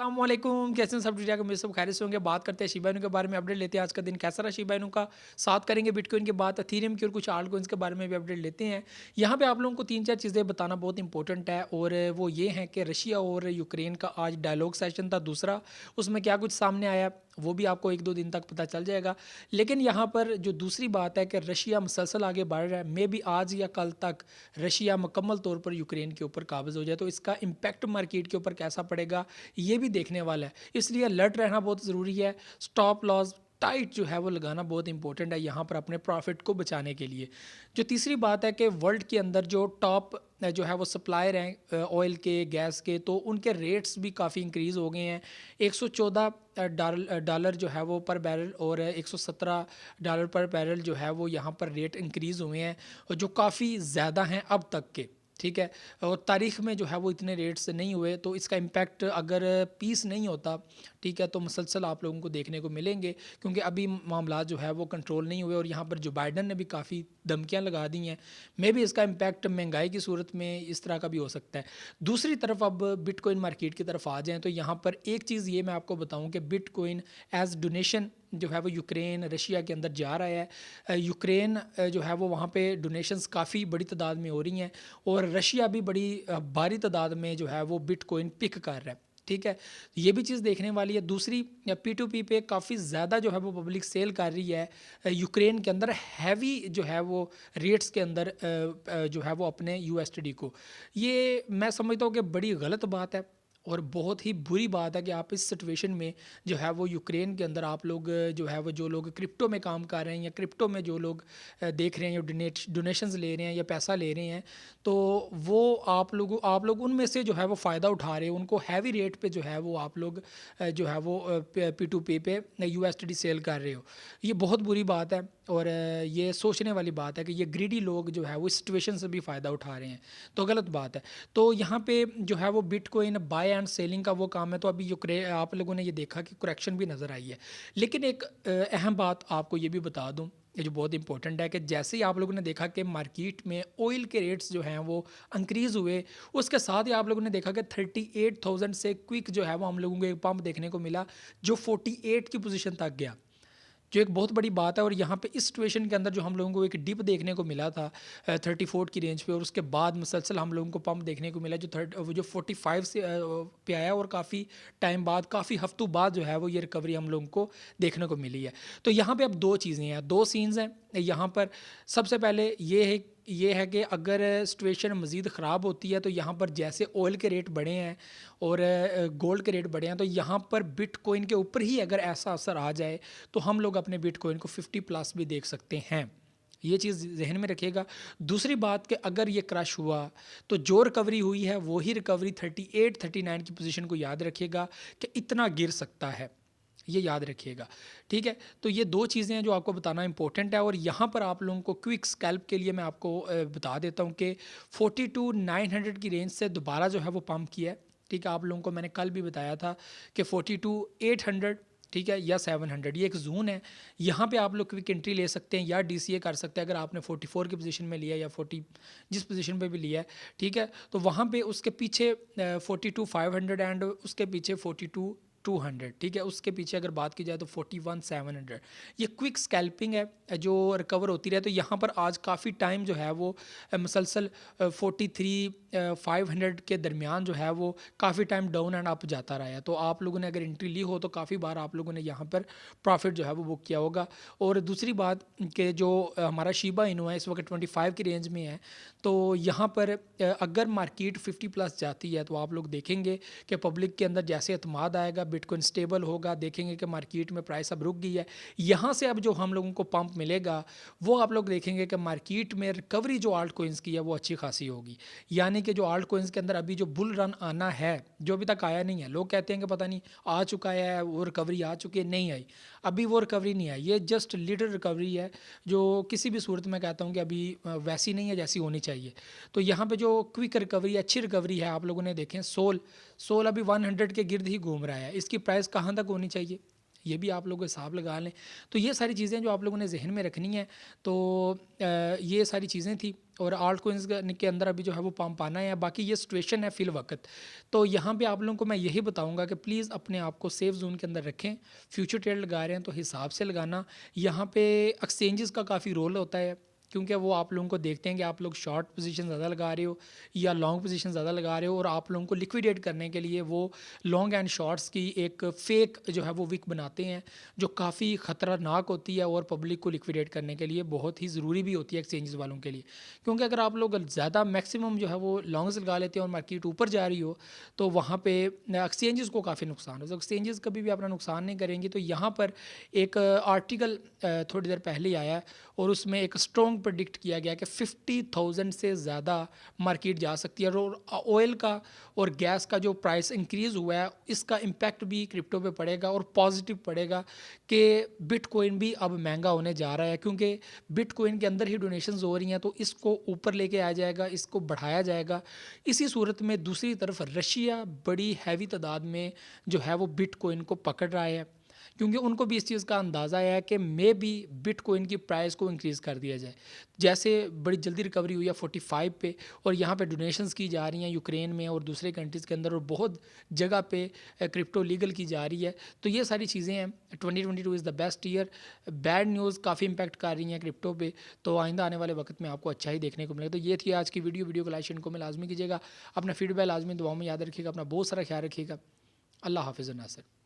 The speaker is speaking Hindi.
अस्सलामुअलैकुम, कैसे हैं सब? ठीक ठाक, मेरे सब खैरियत से होंगे। बात करते हैं शिबा इनू के बारे में, अपडेट लेते हैं आज का दिन कैसा रहा शिबा इनू का। साथ करेंगे बिटकॉइन की बात, एथेरियम की और कुछ आल्ट कॉइन्स के बारे में भी अपडेट लेते हैं। यहाँ पे आप लोगों को 3-4 चीज़ें बताना बहुत इंपॉर्टेंट है और वो ये हैं कि रशिया और यूक्रेन का आज डायलॉग सेशन था दूसरा, उसमें क्या कुछ सामने आया वो भी आपको 1-2 दिन तक पता चल जाएगा। लेकिन यहाँ पर जो दूसरी बात है कि रशिया मुसलसल आगे बढ़ रहा है, मे बी आज या कल तक रशिया मुकम्मल तौर पर यूक्रेन के ऊपर काबिज़ हो जाए, तो इसका इम्पैक्ट मार्केट के ऊपर कैसा पड़ेगा ये भी देखने वाला है। इसलिए अलर्ट रहना बहुत ज़रूरी है। स्टॉप लॉस टाइट जो है वो लगाना बहुत इंपॉर्टेंट है यहाँ पर अपने प्रॉफिट को बचाने के लिए। जो तीसरी बात है कि वर्ल्ड के अंदर जो टॉप जो है वो सप्लायर हैं ऑयल के, गैस के, तो उनके रेट्स भी काफ़ी इंक्रीज़ हो गए हैं। 114 डॉलर जो है वो पर बैरल और 117 डॉलर पर बैरल जो है वो यहाँ पर रेट इंक्रीज़ हुए हैं, और जो काफ़ी ज़्यादा हैं अब तक के। ठीक है, और तारीख़ में जो है वो इतने रेट से नहीं हुए, तो इसका इम्पैक्ट अगर पीस नहीं होता, ठीक है, तो मुसलसल आप लोगों को देखने को मिलेंगे, क्योंकि अभी मामला जो है वो कंट्रोल नहीं हुए और यहाँ पर जो बाइडन ने भी काफ़ी धमकियाँ लगा दी हैं। मे भी इसका इम्पैक्ट महंगाई की सूरत में इस तरह का भी हो सकता है। दूसरी तरफ अब बिटकॉइन मार्केट की तरफ आ जाएँ, तो यहाँ पर एक चीज़ ये मैं आपको बताऊँ कि बिटकॉइन एज़ डोनेशन जो है वो यूक्रेन रशिया के अंदर जा रहा है। यूक्रेन जो है वो वहाँ पे डोनेशंस काफ़ी बड़ी तादाद में हो रही हैं, और रशिया भी बड़ी भारी तादाद में जो है वो बिटकॉइन पिक कर रहा है। ठीक है, ये भी चीज़ देखने वाली है। दूसरी, P2P पे काफ़ी ज़्यादा जो है वो पब्लिक सेल कर रही है यूक्रेन के अंदर, हैवी जो है वो रेट्स के अंदर जो है वो अपने USD को। ये मैं समझता हूँ कि बड़ी गलत बात है और बहुत ही बुरी बात है कि आप इस सिचुएशन में जो है वो यूक्रेन के अंदर आप लोग जो है वो, जो लोग क्रिप्टो में काम कर रहे हैं या क्रिप्टो में जो लोग देख रहे हैं, या डोनेशंस ले रहे हैं या पैसा ले रहे हैं, तो वो आप लोग उनमें से जो है वो फ़ायदा उठा रहे हैं। उनको हैवी रेट पे जो है वो आप लोग जो है वो P2P पे USD सेल कर रहे हो। ये बहुत बुरी बात है, और ये सोचने वाली बात है कि ये ग्रीडी लोग जो है वो इस सिचुएशन से भी फ़ायदा उठा रहे हैं, तो गलत बात है। तो यहाँ पे जो है वो बिटकॉइन बाय एंड सेलिंग का वो काम है, तो अभी आप लोगों ने ये देखा कि करेक्शन भी नज़र आई है। लेकिन एक अहम बात आपको ये भी बता दूँ, ये जो बहुत इंपॉर्टेंट है, कि जैसे ही आप लोगों ने देखा कि मार्केट में ऑयल के रेट्स जो हैं वो इंक्रीज़ हुए, उसके साथ ही आप लोगों ने देखा कि 38,000 से क्विक जो है वो हम लोगों को एक पंप देखने को मिला, जो 48 की पोजीशन तक गया, जो एक बहुत बड़ी बात है। और यहाँ पे इस सिचुएशन के अंदर जो हम लोगों को एक डिप देखने को मिला था 34 की रेंज पे, और उसके बाद मुसलसल हम लोगों को पंप देखने को मिला जो 45 से पे आया, और काफ़ी टाइम बाद, काफ़ी हफ्तों बाद जो है वो ये रिकवरी हम लोगों को देखने को मिली है। तो यहाँ पे अब दो चीज़ें हैं, दो सीन्स हैं यहाँ पर। सबसे पहले ये है कि अगर सिचुएशन मज़ीद ख़राब होती है, तो यहाँ पर जैसे ऑयल के रेट बढ़े हैं और गोल्ड के रेट बढ़े हैं, तो यहाँ पर बिटकॉइन के ऊपर ही अगर ऐसा असर आ जाए, तो हम लोग अपने बिटकॉइन को 50 प्लस भी देख सकते हैं। ये चीज़ जहन में रखिएगा। दूसरी बात कि अगर ये क्रश हुआ, तो जो रिकवरी हुई है वही रिकवरी 38-39 की पोजीशन को याद रखिएगा कि इतना गिर सकता है, ये याद रखिएगा। ठीक है, तो ये दो चीज़ें हैं जो आपको बताना इंपॉर्टेंट है। और यहाँ पर आप लोगों को क्विक स्कैल्प के लिए मैं आपको बता देता हूँ कि 42,900 की रेंज से दोबारा जो है वो पंप किया है। ठीक है, आप लोगों को मैंने कल भी बताया था कि 42,800, ठीक है, या 700, ये एक जोन है। यहाँ पे आप लोग क्विक एंट्री ले सकते हैं या DCA कर सकते हैं, अगर आपने 44 की पोजीशन में लिया या 40 जिस पोजीशन पे भी लिया है। ठीक है, तो वहाँ पे उसके पीछे 42,500 एंड उसके पीछे 42,200, ठीक है, उसके पीछे अगर बात की जाए तो 41,700। ये क्विक स्कैल्पिंग है जो रिकवर होती रहे। तो यहाँ पर आज काफ़ी टाइम जो है वो मुसलसल 43,500 के दरमियान जो है वो काफ़ी टाइम डाउन एंड अप जाता रहा है। तो आप लोगों ने अगर एंट्री ली हो, तो काफ़ी बार आप लोगों ने यहाँ पर प्रॉफिट जो है वो बुक किया होगा। और दूसरी बात कि जो हमारा शिबा इनू है इस वक्त 25 की रेंज में है, तो यहाँ पर अगर मार्केट 50 प्लस जाती है, तो आप लोग देखेंगे कि पब्लिक के अंदर जैसे एतमाद आएगा, बिटकॉइन स्टेबल होगा, देखेंगे कि मार्केट में प्राइस अब रुक गई है। यहाँ से अब जो हम लोगों को पंप मिलेगा, वो आप लोग देखेंगे कि मार्केट में रिकवरी जो आल्ट कोइंस की है वो अच्छी खासी होगी। यानी कि जो आल्ट कोइंस के अंदर अभी जो बुल रन आना है, जो अभी तक आया नहीं है, लोग कहते हैं कि पता नहीं आ चुका है, वो रिकवरी आ चुकी है, नहीं आई, अभी वो रिकवरी नहीं आई। ये जस्ट लिटिल रिकवरी है, जो किसी भी सूरत में कहता हूँ कि अभी वैसी नहीं है जैसी होनी चाहिए। तो यहाँ पे जो क्विक रिकवरी, अच्छी रिकवरी है, आप लोगों ने देखें सोल अभी 100 के गिर्द ही घूम रहा है। इसकी प्राइस कहाँ तक होनी चाहिए, ये भी आप लोग हिसाब लगा लें। तो ये सारी चीज़ें जो आप लोगों ने जहन में रखनी है। तो ये सारी चीज़ें थी और आल्ट कोइंस के अंदर अभी जो है वो पम्प आना है। बाकी ये सिचुएशन है फ़िल वक्त। तो यहाँ पे आप लोगों को मैं यही बताऊँगा कि प्लीज़ अपने आप को सेफ जोन के अंदर रखें। फ्यूचर ट्रेड लगा रहे हैं तो हिसाब से लगाना। यहाँ पे एक्सचेंजेस का काफ़ी रोल होता है, क्योंकि वो आप लोगों को देखते हैं कि आप लोग शॉर्ट पोजीशन ज़्यादा लगा रहे हो या लॉन्ग पोजीशन ज़्यादा लगा रहे हो, और आप लोगों को लिक्विडेट करने के लिए वो लॉन्ग एंड शॉर्ट्स की एक फ़ेक जो है वो विक बनाते हैं, जो काफ़ी ख़तरनाक होती है और पब्लिक को लिक्विडेट करने के लिए बहुत ही ज़रूरी भी होती है एक्सचेंजेस वालों के लिए। क्योंकि अगर आप लोग ज़्यादा मैक्सिमम जो है वो लॉन्ग्स लगा लेते हैं और मार्केट ऊपर जा रही हो, तो वहाँ पे एक्सचेंजेस को काफ़ी नुकसान हो। तो एक्सचेंजेस कभी भी अपना नुकसान नहीं करेंगी। तो यहाँ पर एक आर्टिकल थोड़ी देर पहले ही आया और उसमें एक स्ट्रॉन्ग प्रेडिक्ट किया गया कि 50,000 से ज़्यादा मार्केट जा सकती है। और ऑयल का और गैस का जो प्राइस इंक्रीज़ हुआ है, इसका इम्पैक्ट भी क्रिप्टो पे पड़ेगा और पॉजिटिव पड़ेगा कि बिटकॉइन भी अब महंगा होने जा रहा है, क्योंकि बिटकॉइन के अंदर ही डोनेशंस हो रही हैं। तो इसको ऊपर लेके आ जाएगा, इसको बढ़ाया जाएगा। इसी सूरत में दूसरी तरफ रशिया बड़ी हैवी तादाद में जो है वो बिटकॉइन को पकड़ रहा है, क्योंकि उनको भी इस चीज़ का अंदाज़ा है कि मे बी बिटकॉइन की प्राइस को इंक्रीज़ कर दिया जाए। जैसे बड़ी जल्दी रिकवरी हुई है 45 पे, और यहाँ पे डोनेशंस की जा रही हैं यूक्रेन में और दूसरे कंट्रीज़ के अंदर, और बहुत जगह पे क्रिप्टो लीगल की जा रही है। तो ये सारी चीज़ें हैं। 2022 is the best year. Bad news काफ़ी इंपैक्ट कर रही हैं क्रिप्टो पे, तो आइंदा आने वाले वक्त में आपको अच्छा ही देखने को मिलेगा। तो ये थी आज की वीडियो को लाइक शेयर को में लाजमी कीजिएगा। अपना फीडबैक लाजमी दुआओं में याद रखिएगा। अपना बहुत सारा ख्याल रखिएगा। अल्लाह हाफ़िज़ नासिर।